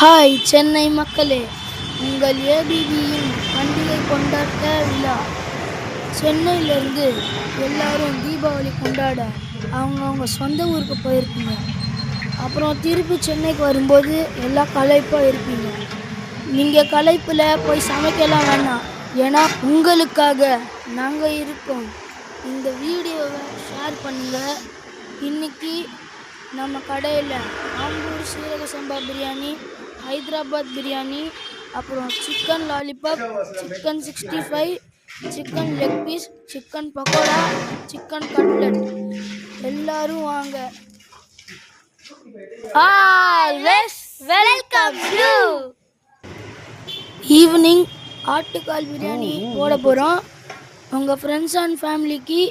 Hi Chennai மக்களே, உங்கள் ஏபிபியின் பண்டிகை கொண்டாட்ட விழா. சென்னையிலேருந்து எல்லாரும் தீபாவளி கொண்டாட அவங்கவுங்க சொந்த ஊருக்கு போயிருப்பீங்க. அப்புறம் திருப்பி சென்னைக்கு வரும்போது எல்லாம் களைப்பாக இருப்பீங்க. நீங்கள் களைப்பில் போய் சமைக்கலாம் வேணாம், ஏன்னா உங்களுக்காக நாங்கள் இருக்கோம். இந்த வீடியோவை ஷேர் பண்ணுங்கள். இன்னைக்கு நம்ம கடையில் ஆம்பூர் சீரக சம்பா பிரியாணி, ஹைதராபாத் பிரியாணி, அப்புறம் chicken lollipop, chicken 65, chicken leg piece, chicken pakoda, chicken cutlet. எல்லாரும் வாங்க. ஈவினிங் ஆட்டுக்கால் பிரியாணி போட போகிறோம். உங்கள் ஃப்ரெண்ட்ஸ் அண்ட் ஃபேமிலிக்கு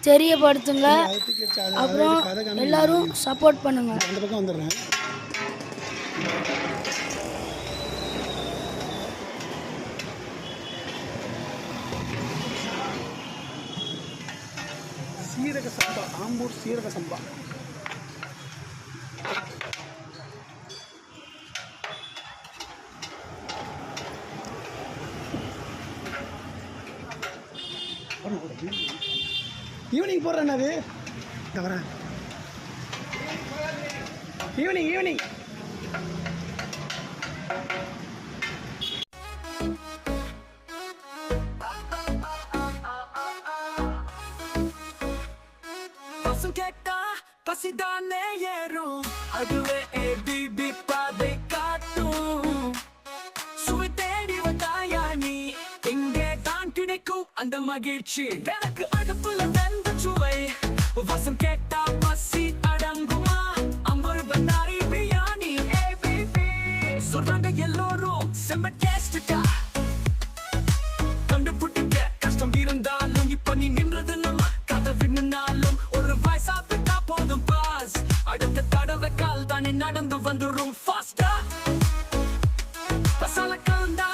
தெரியப்படுத்துங்க. அப்புறம் எல்லாரும் சப்போர்ட் பண்ணுங்க. அந்த பக்கம் வந்துடுறேன். சீரக சம்பா, ஆம்பூர் சீரக சம்பா. ஈவினிங் போடுறேன். அது வரேன். ஈவினிங் கேட்டா பசிதானே ஏறும், அதுவே ஏபிபி பாதை காட்டும். சுவை தேடி வந்தாயா நீ, இங்கே தான் கிடைக்கும் அந்த மகிழ்ச்சி. எனக்கு அடுப்புல வெந்த சுவை, வாசம் கேட்டா பசி அடங்குமா? அம்பர் பண்டாரி பிரியாணி ஏபிபி சொல்றாங்க எல்லோரும் செம்ம டேஸ்டா. கண்டுபிடிக்க கஷ்டம் இருந்தாலும் இப்ப நீ நின்றது நம்ம கதை விண்ணுனாலும் ஒரு வாய் சாப்பிட்டா போதும் பாஸ். அடுத்த தடவை கால் தானே நடந்து வந்துரும் ஃபாஸ்டா. பசால கலந்தா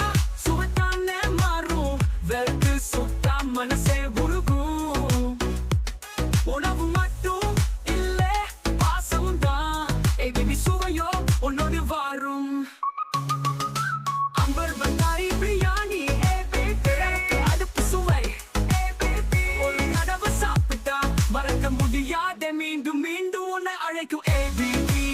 சுவைத்தானே மாறும், வெறுத்து சுத்தா மனசே உருகும். உணவு மட்டும் இல்ல பாசமும் தான், ஏபிபி சுவையோ உன்னோடு வாரும். அம்பர் பண்டாரி பிரியாணி ஏபிபி, அடுப்பு சுவை ஏபிபி. ஒரு தடவை சாப்பிட்டா மறக்க முடியாத, மீண்டும் மீண்டும் உன்னை அழைக்கும் ஏபிபி.